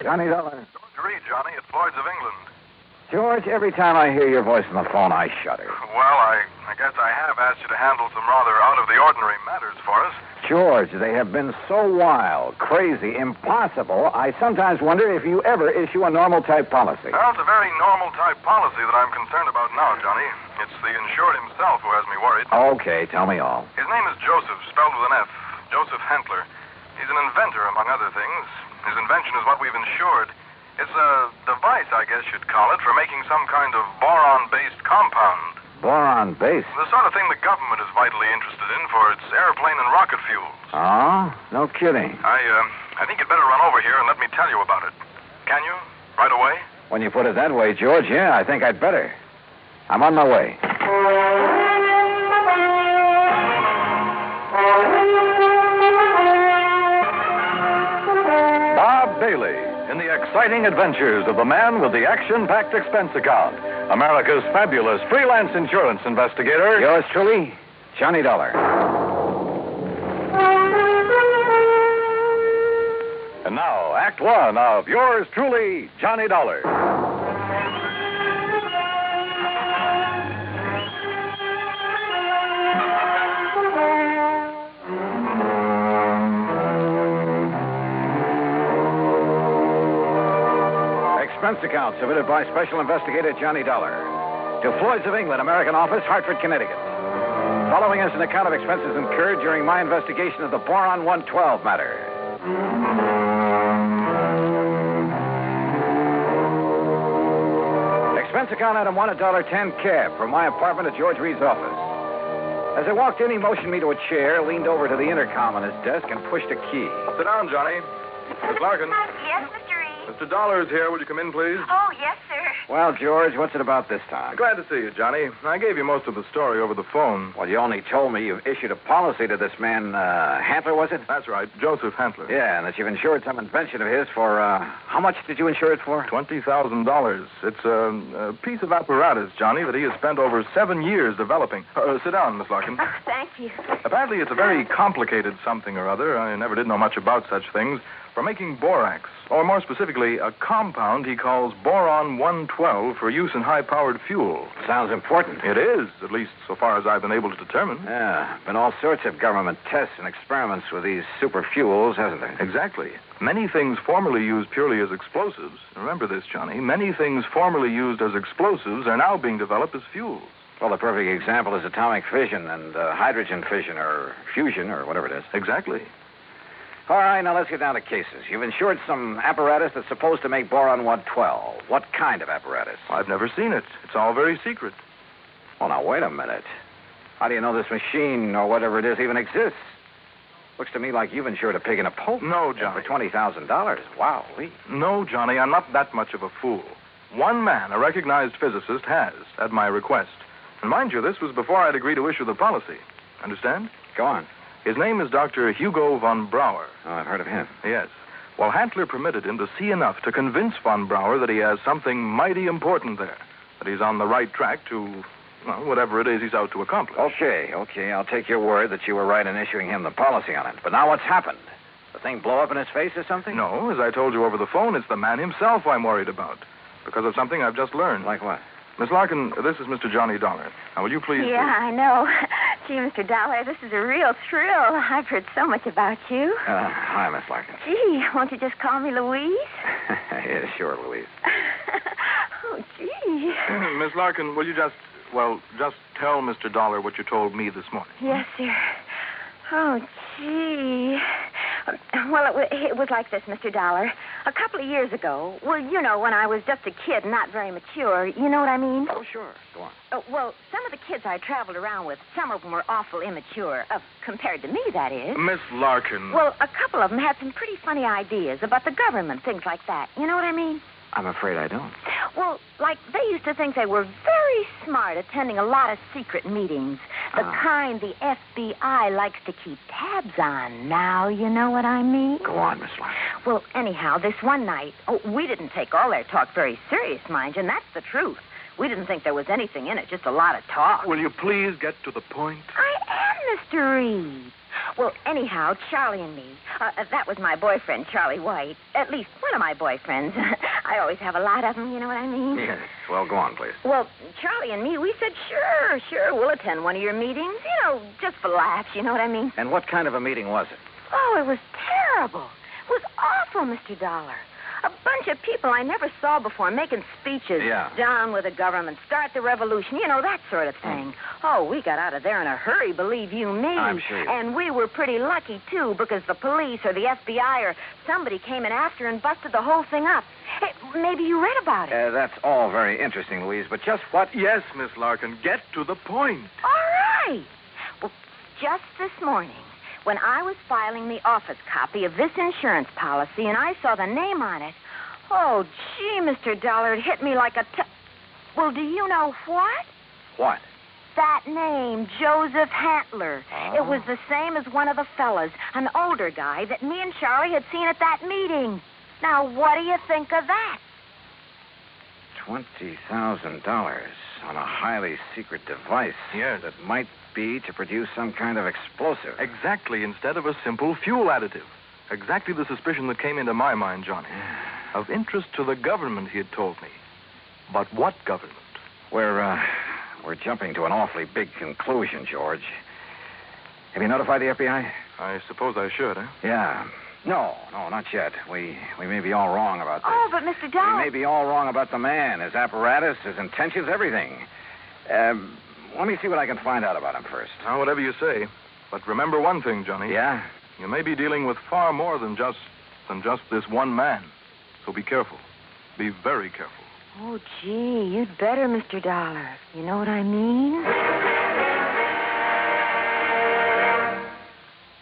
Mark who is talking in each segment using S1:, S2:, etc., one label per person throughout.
S1: Johnny Dollar.
S2: George Reed, Johnny, at Floyd's of England.
S1: George, every time I hear your voice on the phone, I shudder.
S2: Well, I guess I have asked you to handle some rather out-of-the-ordinary matters for us.
S1: George, they have been so wild, crazy, impossible, I sometimes wonder if you ever issue a normal-type policy.
S2: Well, it's a very normal-type policy that I'm concerned about now, Johnny. It's the insured himself who has me worried.
S1: Okay, tell me all.
S2: His name is Joseph, spelled with an F. Joseph Hentler. He's an inventor, among other things. His invention is what we've insured. It's a device, I guess you'd call it, for making some kind of boron-based compound.
S1: Boron-based?
S2: The sort of thing the government is vitally interested in for its airplane and rocket fuels.
S1: Oh? No kidding.
S2: I think you'd better run over here and let me tell you about it. Can you? Right away?
S1: When you put it that way, George, yeah, I think I'd better. I'm on my way.
S3: Bob Bailey in the exciting adventures of the man with the action-packed expense account, America's fabulous freelance insurance investigator.
S1: Yours truly, Johnny Dollar.
S3: And now, Act One of yours truly, Johnny Dollar.
S1: Expense account submitted by Special Investigator Johnny Dollar to Floyd's of England, American Office, Hartford, Connecticut. Following is an account of expenses incurred during my investigation of the Boron 112 matter. Expense account item 1, $1.10 cab from my apartment to George Reed's office. As I walked in, he motioned me to a chair, leaned over to the intercom on his desk, and pushed a key.
S2: Sit down, Johnny. Miss Larkin.
S4: Yes, Mr. Reed.
S2: Mr. Dollar is here. Would you come in, please?
S4: Oh, yes, sir.
S1: Well, George, what's it about this time?
S2: Glad to see you, Johnny. I gave you most of the story over the phone.
S1: Well, you only told me you've issued a policy to this man, Hantler, was it?
S2: That's right, Joseph Hentler.
S1: Yeah, and that you've insured some invention of his for, how much did you insure it for?
S2: $20,000. It's a piece of apparatus, Johnny, that he has spent over 7 years developing. Sit down, Miss Larkin.
S4: Oh, thank you.
S2: Apparently, it's a very complicated something or other. I never did know much about such things. For making borax, or more specifically, a compound he calls Boron 112 for use in high-powered fuel.
S1: Sounds important.
S2: It is, at least so far as I've been able to determine.
S1: Yeah, been all sorts of government tests and experiments with these super fuels, hasn't there?
S2: Exactly. Many things formerly used purely as explosives, remember this, Johnny, many things formerly used as explosives are now being developed as fuels.
S1: Well, the perfect example is atomic fission and hydrogen fission or fusion or whatever it is.
S2: Exactly.
S1: All right, now let's get down to cases. You've insured some apparatus that's supposed to make boron 112. What kind of apparatus?
S2: I've never seen it. It's all very secret.
S1: Well, now, wait a minute. How do you know this machine or whatever it is even exists? Looks to me like you've insured a pig in a poke.
S2: No, Johnny.
S1: For $20,000. Wow.
S2: No, Johnny, I'm not that much of a fool. One man, a recognized physicist, has, at my request. And mind you, this was before I'd agreed to issue the policy. Understand?
S1: Go on.
S2: His name is Dr. Hugo von Brauer.
S1: Oh, I've heard of him.
S2: Yes. Well, Hantler permitted him to see enough to convince von Brauer that he has something mighty important there, that he's on the right track to, well, whatever it is he's out to accomplish.
S1: Okay. I'll take your word that you were right in issuing him the policy on it. But now what's happened? The thing blow up in his face or something?
S2: No, as I told you over the phone, it's the man himself I'm worried about, because of something I've just learned.
S1: Like what?
S2: Miss Larkin, this is Mr. Johnny Dollar. Now, will you please...
S4: Yeah, I know. Gee, Mr. Dollar, this is a real thrill. I've heard so much about you.
S1: Hi, Miss Larkin.
S4: Gee, won't you just call me Louise?
S1: Yeah, sure, Louise.
S4: Oh, gee.
S2: Miss Larkin, will you just tell Mr. Dollar what you told me this morning?
S4: Yes, sir. Oh, gee. Well, it was like this, Mr. Dollar. A couple of years ago, well, you know, when I was just a kid, not very mature, you know what I mean?
S1: Oh, sure. Go on.
S4: Well, some of the kids I traveled around with, some of them were awful immature, compared to me, that is.
S2: Miss Larkin.
S4: Well, a couple of them had some pretty funny ideas about the government, things like that. You know what I mean?
S1: I'm afraid I don't.
S4: Well, like, they used to think they were very smart attending a lot of secret meetings. The kind the FBI likes to keep tabs on. Now, you know what I mean?
S1: Go on, Miss Larkin.
S4: Well, anyhow, this one night, we didn't take all their talk very serious, mind you, and that's the truth. We didn't think there was anything in it, just a lot of talk.
S2: Will you please get to the point?
S4: I am, Mr. Reed. Well, anyhow, Charlie and me, that was my boyfriend, Charlie White. At least one of my boyfriends. I always have a lot of them, you know what I mean?
S1: Yes. Well, go on, please.
S4: Well, Charlie and me, we said, sure, we'll attend one of your meetings. You know, just for laughs, you know what I mean?
S1: And what kind of a meeting was it?
S4: Oh, it was terrible. It was awful, Mr. Dollar. A bunch of people I never saw before making speeches.
S1: Yeah.
S4: Down with the government, start the revolution, you know, that sort of thing. Oh, we got out of there in a hurry, believe you me.
S1: I'm sure.
S4: And we were pretty lucky, too, because the police or the FBI or somebody came in after and busted the whole thing up. Hey, maybe you read about it.
S1: That's all very interesting, Louise, but just what...
S2: Yes, Miss Larkin, get to the point.
S4: All right. Well, just this morning, when I was filing the office copy of this insurance policy and I saw the name on it, oh, gee, Mr. Dollar, it hit me like a... Well, do you know what?
S1: What?
S4: That name, Joseph Hantler.
S1: Oh.
S4: It was the same as one of the fellas, an older guy that me and Charlie had seen at that meeting. Now, what do you think of that?
S1: $20,000 on a highly secret device.
S2: Yes.
S1: That might be to produce some kind of explosive.
S2: Exactly, instead of a simple fuel additive. Exactly the suspicion that came into my mind, Johnny. Of interest to the government, he had told me. But what government?
S1: We're jumping to an awfully big conclusion, George. Have you notified the FBI?
S2: I suppose I should, eh?
S1: Yeah. No, not yet. We may be all wrong about this.
S4: Oh, but Mr. Dollar...
S1: We may be all wrong about the man, his apparatus, his intentions, everything. Let me see what I can find out about him first.
S2: Now, whatever you say. But remember one thing, Johnny.
S1: Yeah?
S2: You may be dealing with far more than just this one man. So be careful. Be very careful.
S4: Oh, gee, you'd better, Mr. Dollar. You know what I mean?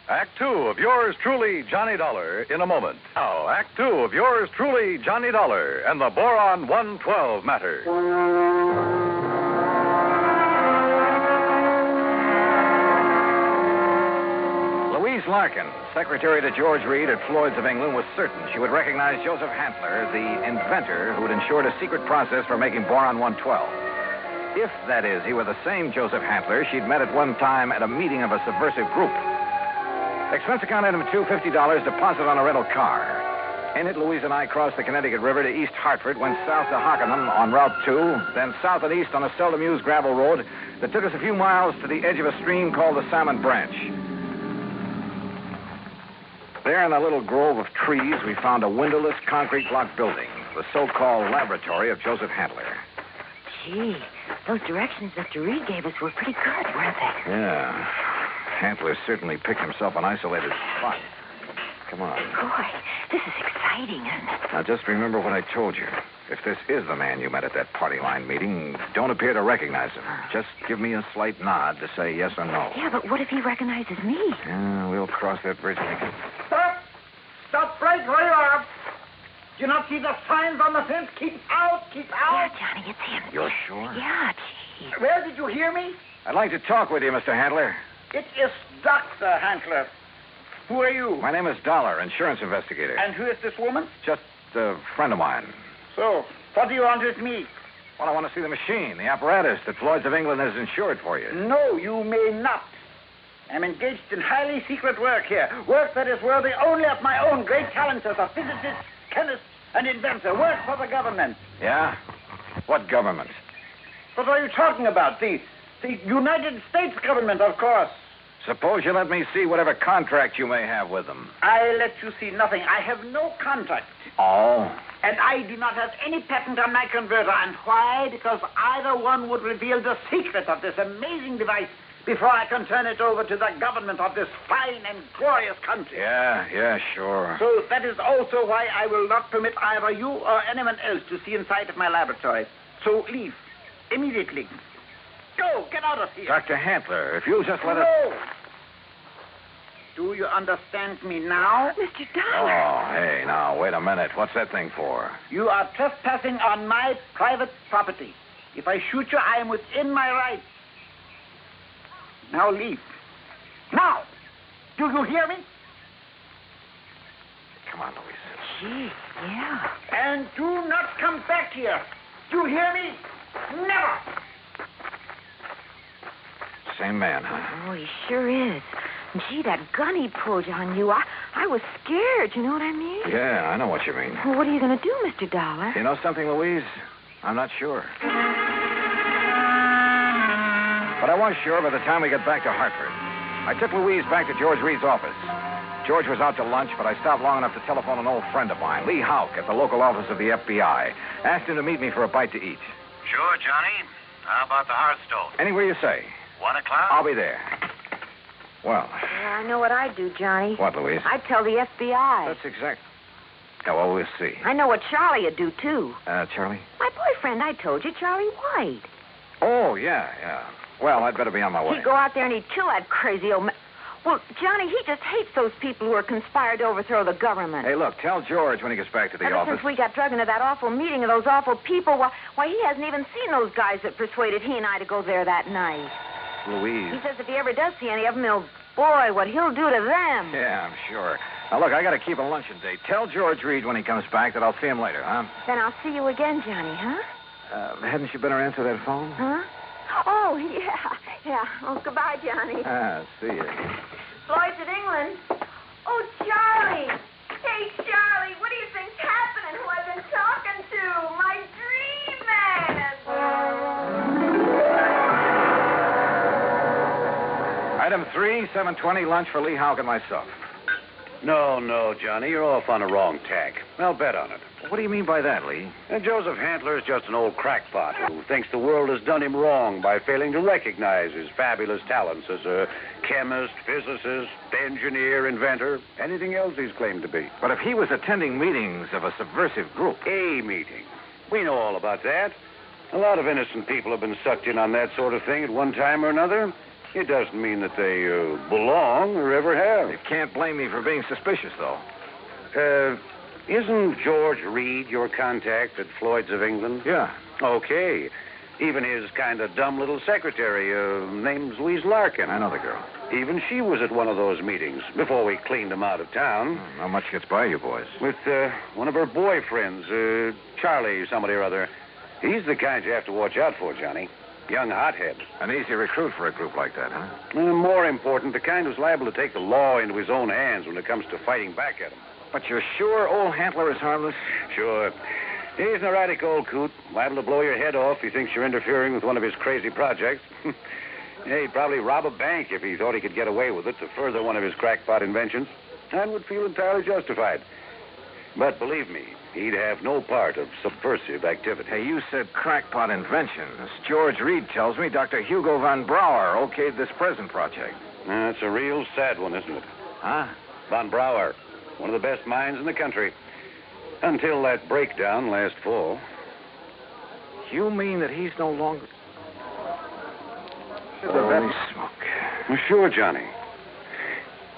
S3: Act 2 of yours truly, Johnny Dollar, in a moment. Now, Act 2 of yours truly, Johnny Dollar, and the Boron 112 matter.
S1: Louise Larkin, secretary to George Reed at Floyd's of England, was certain she would recognize Joseph Hantler, the inventor who had ensured a secret process for making Boron 112. If, that is, he were the same Joseph Hantler she'd met at one time at a meeting of a subversive group. Expense account item $250, deposit on a rental car. In it, Louise and I crossed the Connecticut River to East Hartford, went south to Hockenham on Route 2, then south and east on a seldom used gravel road that took us a few miles to the edge of a stream called the Salmon Branch. There in a little grove of trees, we found a windowless concrete block building, the so-called laboratory of Joseph Hantler.
S4: Gee, those directions Mr. Reed gave us were pretty good, weren't they?
S1: Yeah. Hantler certainly picked himself an isolated spot. Come on.
S4: Boy, this is exciting, isn't it?
S1: Now, just remember what I told you. If this is the man you met at that party line meeting, don't appear to recognize him. Just give me a slight nod to say yes or no.
S4: Yeah, but what if he recognizes me?
S1: Yeah, we'll cross that bridge when we get...
S5: Stop! Stop right where you are. Do you not see the signs on the fence? Keep out! Keep
S4: Yeah,
S5: out!
S4: Johnny, it's him.
S1: You're sure?
S4: Yeah, gee.
S5: Where did you hear me?
S1: I'd like to talk with you, Mr. Hantler.
S5: It is Dr. Hantler. Who are you?
S1: My name is Dollar, insurance investigator.
S5: And who is this woman?
S1: Just a friend of mine.
S5: So, what do you want with me?
S1: Well, I want to see the machine, the apparatus that Floyd's of England has insured for you.
S5: No, you may not. I'm engaged in highly secret work here. Work that is worthy only of my own great talents as a physicist, chemist, and inventor. Work for the government.
S1: Yeah? What government?
S5: What are you talking about? The United States government, of course.
S1: Suppose you let me see whatever contract you may have with them.
S5: I let you see nothing. I have no contract.
S1: Oh?
S5: And I do not have any patent on my converter. And why? Because either one would reveal the secret of this amazing device before I can turn it over to the government of this fine and glorious country.
S1: Yeah, sure.
S5: So that is also why I will not permit either you or anyone else to see inside of my laboratory. So leave. Immediately. Go. Get out of here.
S1: Dr. Hantler, if you'll just let us...
S5: No. Do you understand me now?
S4: Mr. Dollar.
S1: Oh, hey, now, wait a minute. What's that thing for?
S5: You are trespassing on my private property. If I shoot you, I am within my rights. Now leave. Now! Do you hear me?
S1: Come on, Louise.
S4: Gee, yeah.
S5: And do not come back here. Do you hear me? Never!
S1: Same man, huh?
S4: Oh, he sure is. Gee, that gun he pulled on you, I was scared, you know what I mean?
S1: Yeah, I know what you mean.
S4: Well, what are you going to do, Mr. Dollar?
S1: You know something, Louise? I'm not sure. But I was sure by the time we got back to Hartford. I took Louise back to George Reed's office. George was out to lunch, but I stopped long enough to telephone an old friend of mine, Lee Houck, at the local office of the FBI. Asked him to meet me for a bite to eat.
S6: Sure, Johnny. How about the hearthstone?
S1: Anywhere you say.
S6: 1 o'clock?
S1: I'll be there. Well.
S4: Yeah, I know what I'd do, Johnny.
S1: What, Louise?
S4: I'd tell the FBI.
S1: That's exact. Yeah, well, we'll see.
S4: I know what Charlie would do, too.
S1: Charlie?
S4: My boyfriend, I told you, Charlie White.
S1: Oh, yeah. Well, I'd better be on my way.
S4: He'd go out there and he'd kill that crazy old man. Well, Johnny, he just hates those people who are conspired to overthrow the government.
S1: Hey, look, tell George when he gets back to the
S4: Ever
S1: office.
S4: since we got drugged into that awful meeting of those awful people, why, he hasn't even seen those guys that persuaded he and I to go there that night.
S1: Louise.
S4: He says if he ever does see any of them, boy, what he'll do to them.
S1: Yeah, I'm sure. Now, look, I got to keep a luncheon date. Tell George Reed when he comes back that I'll see him later, huh?
S4: Then I'll see you again, Johnny, huh?
S1: Hadn't you better answer that phone?
S4: Huh? Oh, yeah. Oh, goodbye, Johnny.
S1: See you.
S4: Floyd's of England. Oh, Charlie. Hey, Charlie, what do you think's happening? Who I've been talking to? My dream man.
S1: Item 3, 7:20, lunch for Lee Houck and myself.
S6: No, Johnny. You're off on the wrong tack. I'll bet on it.
S1: What do you mean by that, Lee?
S6: And Joseph Hantler is just an old crackpot who thinks the world has done him wrong by failing to recognize his fabulous talents as a chemist, physicist, engineer, inventor, anything else he's claimed to be.
S1: But if he was attending meetings of a subversive group...
S6: A meeting. We know all about that. A lot of innocent people have been sucked in on that sort of thing at one time or another. It doesn't mean that they belong or ever have.
S1: You can't blame me for being suspicious, though.
S6: Isn't George Reed your contact at Floyd's of England?
S1: Yeah.
S6: Okay. Even his kind of dumb little secretary, name's Louise Larkin.
S1: I know the girl.
S6: Even she was at one of those meetings before we cleaned him out of town.
S1: Not much gets by you boys.
S6: With one of her boyfriends, Charlie somebody or other. He's the kind you have to watch out for, Johnny. Young hothead.
S1: An easy recruit for a group like that, huh?
S6: More important, the kind who's liable to take the law into his own hands when it comes to fighting back at him.
S1: But you're sure old Hantler is harmless?
S6: Sure. He's an erratic old coot, liable to blow your head off if he thinks you're interfering with one of his crazy projects. Yeah, he'd probably rob a bank if he thought he could get away with it to further one of his crackpot inventions, and would feel entirely justified. But believe me, he'd have no part of subversive activity.
S1: Hey, you said crackpot inventions. George Reed tells me Dr. Hugo von Brauer okayed this present project.
S6: That's a real sad one, isn't it?
S1: Huh?
S6: Von Brauer, one of the best minds in the country. Until that breakdown last fall.
S1: You mean that he's no longer... The very smoke.
S6: Well, sure, Johnny.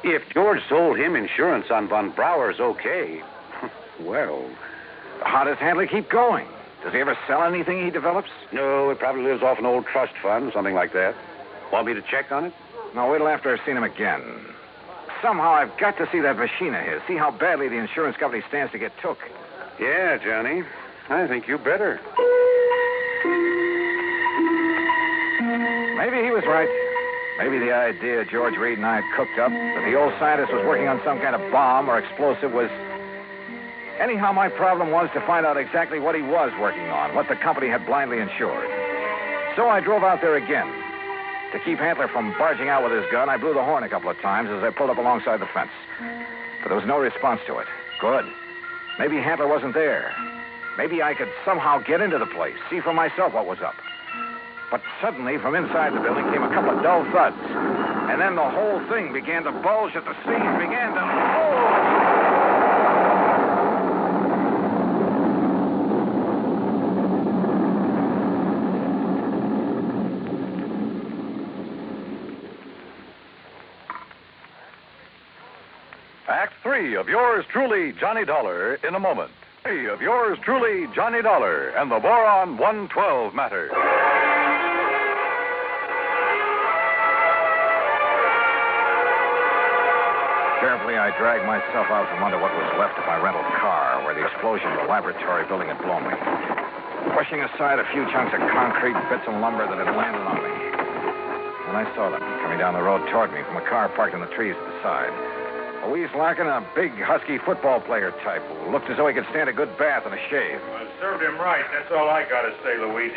S6: If George sold him insurance on von Brauer's okay, well...
S1: How does Handley keep going? Does he ever sell anything he develops?
S6: No, he probably lives off an old trust fund, something like that. Want me to check on it?
S1: No, wait till after I've seen him again. Somehow I've got to see that machine of his, see how badly the insurance company stands to get took.
S6: Yeah, Johnny. I think you better.
S1: Maybe he was right. Maybe the idea George Reed and I had cooked up, that the old scientist was working on some kind of bomb or explosive, was... Anyhow, my problem was to find out exactly what he was working on, what the company had blindly insured. So I drove out there again. To keep Hantler from barging out with his gun, I blew the horn a couple of times as I pulled up alongside the fence. But there was no response to it. Good. Maybe Hantler wasn't there. Maybe I could somehow get into the place, see for myself what was up. But suddenly, from inside the building came a couple of dull thuds. And then the whole thing began to bulge at the seams, began to... Oh!
S3: Act 3 of yours truly, Johnny Dollar, in a moment. 3 of yours truly, Johnny Dollar, and the Boron 112 matter.
S1: Carefully, I dragged myself out from under what was left of my rental car, where the explosion of the laboratory building had blown me, pushing aside a few chunks of concrete, bits of lumber that had landed on me. And I saw them coming down the road toward me from a car parked in the trees at the side. Louise Larkin, a big, husky football player type who looked as though he could stand a good bath and a shave.
S7: Well, it served him right. That's all I got to say, Louise.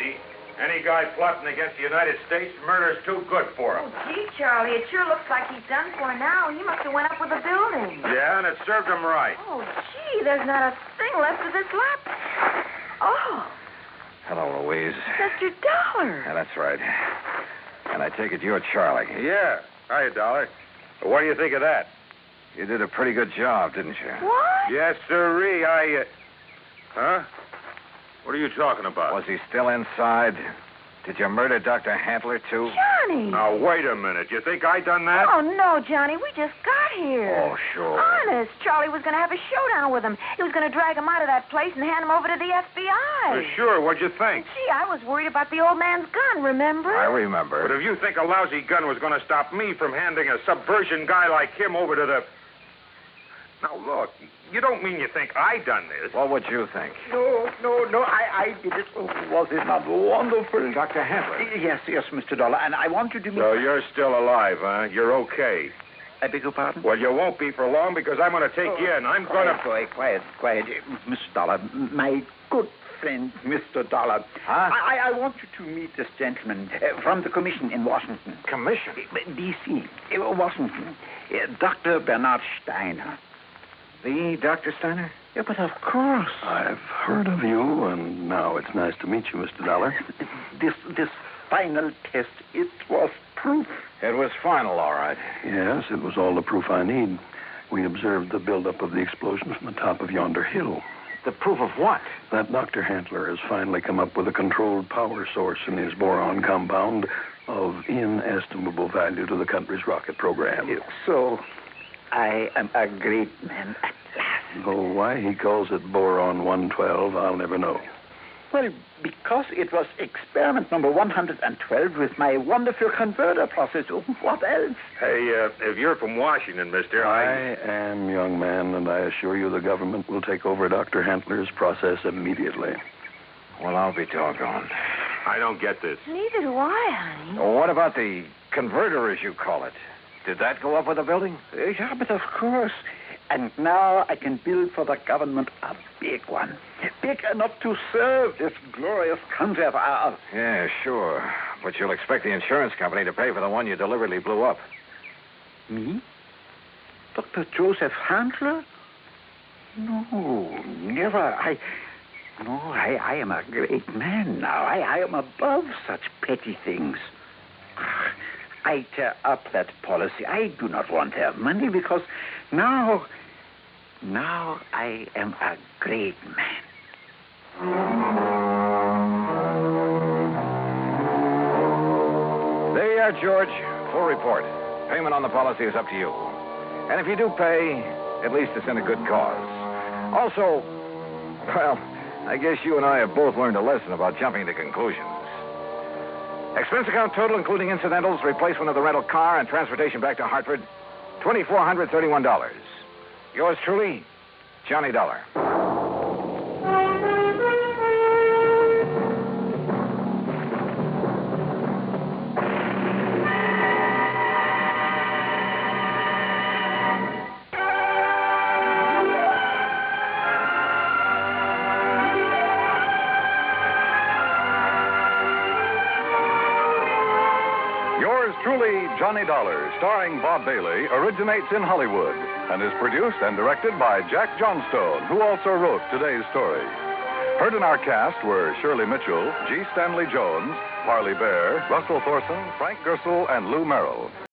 S7: Any guy plotting against the United States, murder's too good for him.
S4: Oh, gee, Charlie, it sure looks like he's done for now. He must have went up with the building.
S7: Yeah, and it served him right.
S4: Oh, gee, there's not a thing left of this lap. Oh,
S1: Hello, Louise.
S4: Mr. Dollar.
S1: Yeah, that's right. And I take it you're Charlie.
S7: Yeah. Hiya, Dollar. What do you think of that?
S1: You did a pretty good job, didn't you?
S4: What?
S7: Yes, sirree. Huh? What are you talking about?
S1: Was he still inside? Did you murder Dr. Handler, too?
S4: Johnny.
S7: Now, wait a minute. You think I done that?
S4: Oh, no, Johnny. We just got here.
S1: Oh, sure.
S4: Honest. Charlie was going to have a showdown with him. He was going to drag him out of that place and hand him over to the FBI.
S7: Sure. What'd you think?
S4: Gee, I was worried about the old man's gun, remember?
S1: I remember.
S7: But if you think a lousy gun was going to stop me from handing a subversion guy like him over to the... Now, look, you don't mean you think I done this.
S1: What would you think?
S5: No, I did it. Oh, was it not wonderful?
S1: Dr. Handler.
S5: Yes, Mr. Dollar, and I want you to meet...
S7: So you're still alive, huh? You're okay.
S5: I beg your pardon?
S7: Well, you won't be for long because I'm going to take you in. I'm going to...
S5: Quiet. Mr. Dollar, my good friend, Mr. Dollar.
S1: Huh?
S5: I want you to meet this gentleman from the commission in Washington.
S1: Commission?
S5: D.C., Washington. Dr. Bernard Steiner.
S1: The Dr. Steiner?
S5: Yeah, but of course.
S8: I've heard of you, and now it's nice to meet you, Mr. Dollar.
S5: This final test, it was proof.
S1: It was final, all right.
S8: Yes, it was all the proof I need. We observed the buildup of the explosion from the top of yonder hill.
S1: The proof of what?
S8: That Dr. Handler has finally come up with a controlled power source in his boron compound of inestimable value to the country's rocket program.
S5: So, I am a great man at last.
S8: Though why he calls it Boron 112, I'll never know.
S5: Well, because it was experiment number 112 with my wonderful converter process. What else?
S7: Hey, if you're from Washington, mister,
S8: I am, young man, and I assure you the government will take over Dr. Handler's process immediately.
S1: Well, I'll be doggone.
S7: I don't get this.
S4: Neither do I, honey.
S1: Well, what about the converter, as you call it? Did that go up with the building?
S5: Yeah, but of course. And now I can build for the government a big one. Big enough to serve this glorious country of ours.
S1: Yeah, sure. But you'll expect the insurance company to pay for the one you deliberately blew up.
S5: Me? Dr. Joseph Handler? No, never. I am a great man now. I am above such petty things. I tear up that policy. I do not want their money because now I am a great man.
S1: There you are, George. Full report. Payment on the policy is up to you. And if you do pay, at least it's in a good cause. Also, well, I guess you and I have both learned a lesson about jumping to conclusions. Expense account total, including incidentals, replacement of the rental car, and transportation back to Hartford, $2,431. Yours truly, Johnny Dollar.
S3: Truly, Johnny Dollar, starring Bob Bailey, originates in Hollywood and is produced and directed by Jack Johnstone, who also wrote today's story. Heard in our cast were Shirley Mitchell, G. Stanley Jones, Parley Bear, Russell Thorson, Frank Gersel, and Lou Merrill.